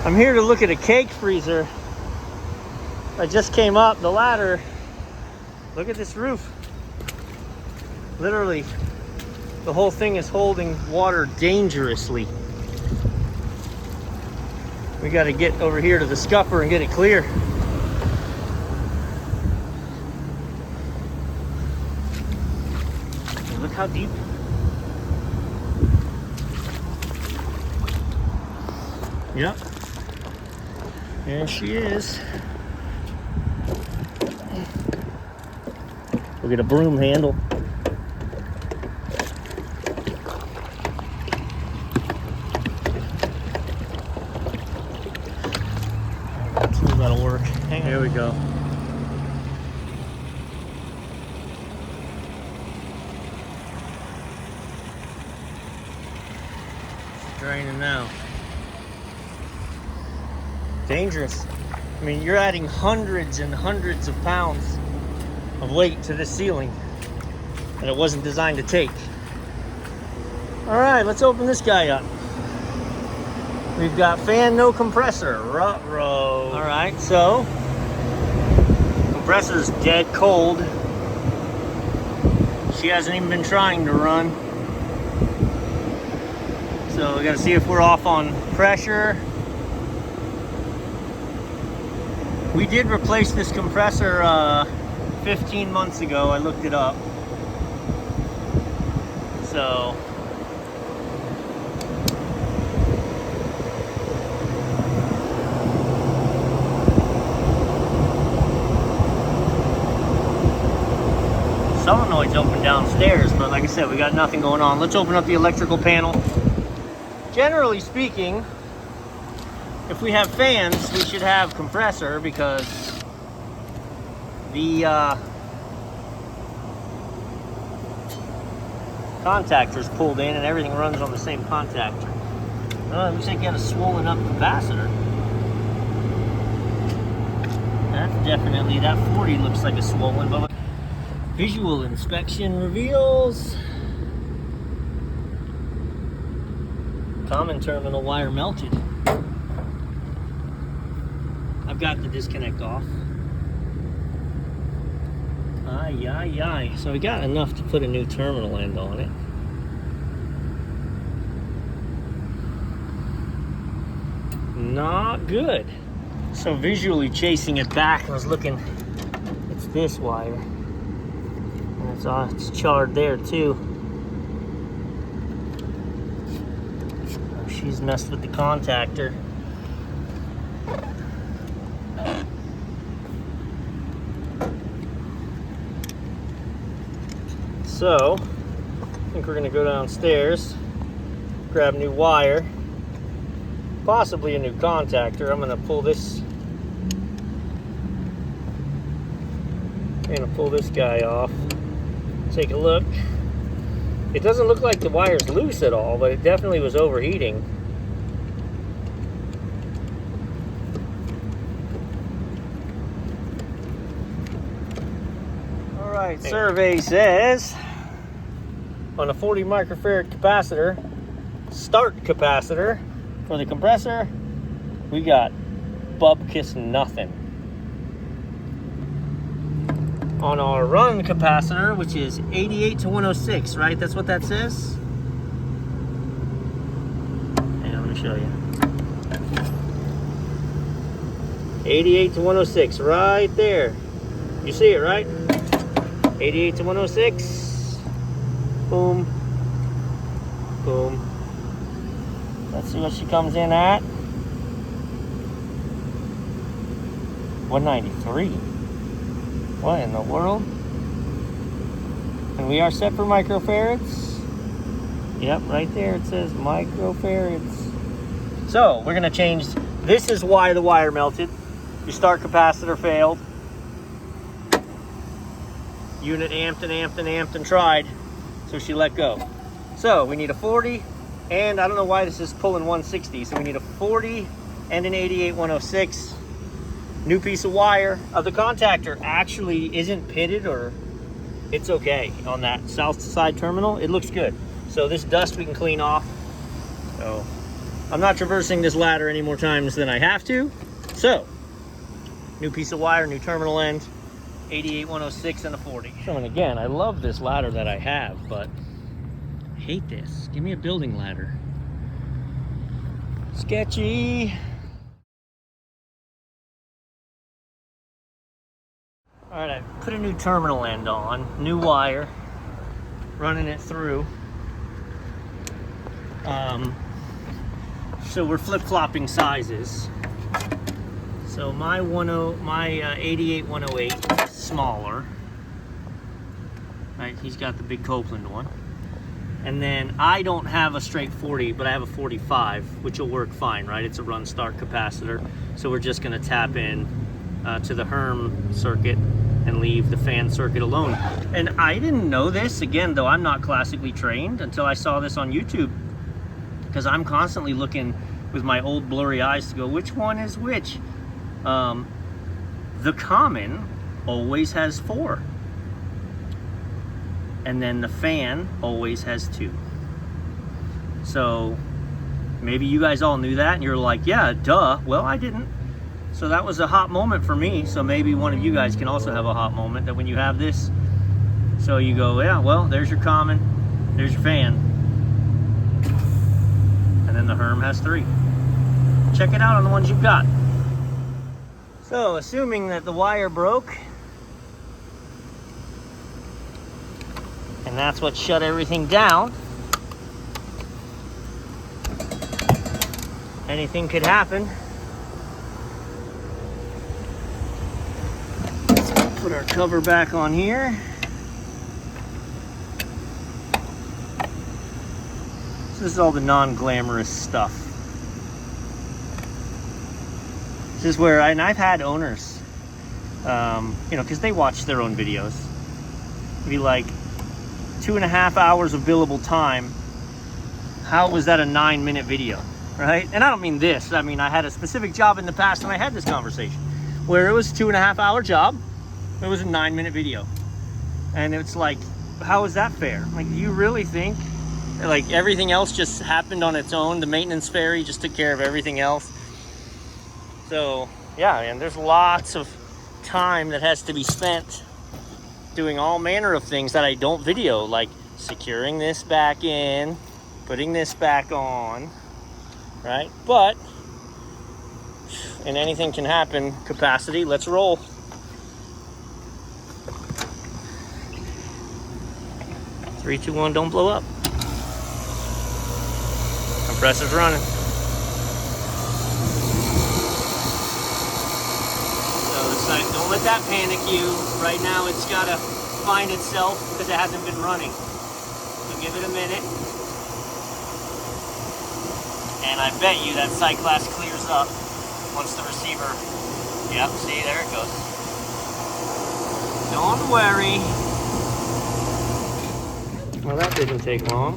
I'm here to look at a cake freezer. I just came up the ladder. Look at this roof. Literally, the whole thing is holding water dangerously. We got to get over here to the scupper and get it clear. Look how deep. Yep. There she is. We'll get a broom handle. That'll work. Hang on. Here we go. It's draining now. Dangerous. I mean, you're adding hundreds and hundreds of pounds of weight to this ceiling that it wasn't designed to take. All right, let's open this guy up. We've got fan, no compressor. Ruh-roh. All right, so compressor's dead cold. She hasn't even been trying to run. So we got to see if we're off on pressure. We did replace this compressor 15 months ago. I looked it up. So solenoid's open downstairs, but like I said, we got nothing going on. Let's open up the electrical panel. Generally speaking, if we have fans, we should have compressor because the contactor's pulled in and everything runs on the same contactor. Oh, it looks like you got a swollen up capacitor. That's definitely, that 40 looks like a swollen, but visual inspection reveals common terminal wire melted. I've got the disconnect off. Ay, ay, ay. So we got enough to put a new terminal end on it. Not good. So visually chasing it back, I was looking, it's this wire. And it's charred there too. Oh, she's messed with the contactor. So, I think we're going to go downstairs, grab new wire, possibly a new contactor. I'm going to pull this. I'm going to pull this guy off. Take a look. It doesn't look like the wire's loose at all, but it definitely was overheating. All right, survey says on a 40 microfarad capacitor, start capacitor for the compressor, we got bubkiss nothing. On our run capacitor, which is 88 to 106, right? That's what that says? Hang on, let me show you. 88 to 106, right there. You see it, right? 88 to 106. Boom. Boom. Let's see what she comes in at. 193. What in the world? And we are set for microfarads. Yep, right there it says microfarads. So we're gonna change. This is why the wire melted. Your start capacitor failed. Unit amped and amped and amped and tried, so she let go. So we need a 40, and I don't know why this is pulling 160, so we need a 40 and an 88 106. New piece of wire. The contactor actually isn't pitted, or it's okay on that south side terminal. It looks good. So this dust we can clean off. So I'm not traversing this ladder any more times than I have to. So, new piece of wire, new terminal end, 88-106 and a 40. So, and again, I love this ladder that I have, but I hate this. Give me a building ladder. Sketchy. All right, I put a new terminal end on, new wire, running it through. So we're flip-flopping sizes. So my 88-108 is smaller. Right, he's got the big Copeland one. And then I don't have a straight 40, but I have a 45, which will work fine, right? It's a run start capacitor. So we're just gonna tap in to the Herm circuit and leave the fan circuit alone. And I didn't know this, again, though I'm not classically trained, until I saw this on YouTube. Because I'm constantly looking with my old blurry eyes to go, which one is which? The common always has 4. And then the fan always has 2. So maybe you guys all knew that and you're like, yeah, duh. Well, I didn't. So that was a hot moment for me. So maybe one of you guys can also have a hot moment that when you have this, so you go, yeah, well, there's your common, there's your fan. And then the Herm has 3. Check it out on the ones you've got. So, assuming that the wire broke, and that's what shut everything down, anything could happen. Let's put our cover back on here. This is all the non-glamorous stuff. This is where, and I've had owners, you know, because they watch their own videos, be like, 2.5 hours of billable time. How was that a 9-minute video, right? And I don't mean this. I mean, I had a specific job in the past and I had this conversation where it was a 2.5 hour job. It was a 9-minute video. And it's like, how is that fair? Like, do you really think like everything else just happened on its own? The maintenance fairy just took care of everything else. So yeah, man, there's lots of time that has to be spent doing all manner of things that I don't video, like securing this back in, putting this back on, right? But, and anything can happen, capacity, let's roll. Three, two, one, don't blow up. Compressor's running. So the site, don't let that panic you. Right now it's got to find itself because it hasn't been running. So give it a minute. And I bet you that site class clears up once the receiver, yep, see, there it goes. Don't worry. Well, that didn't take long.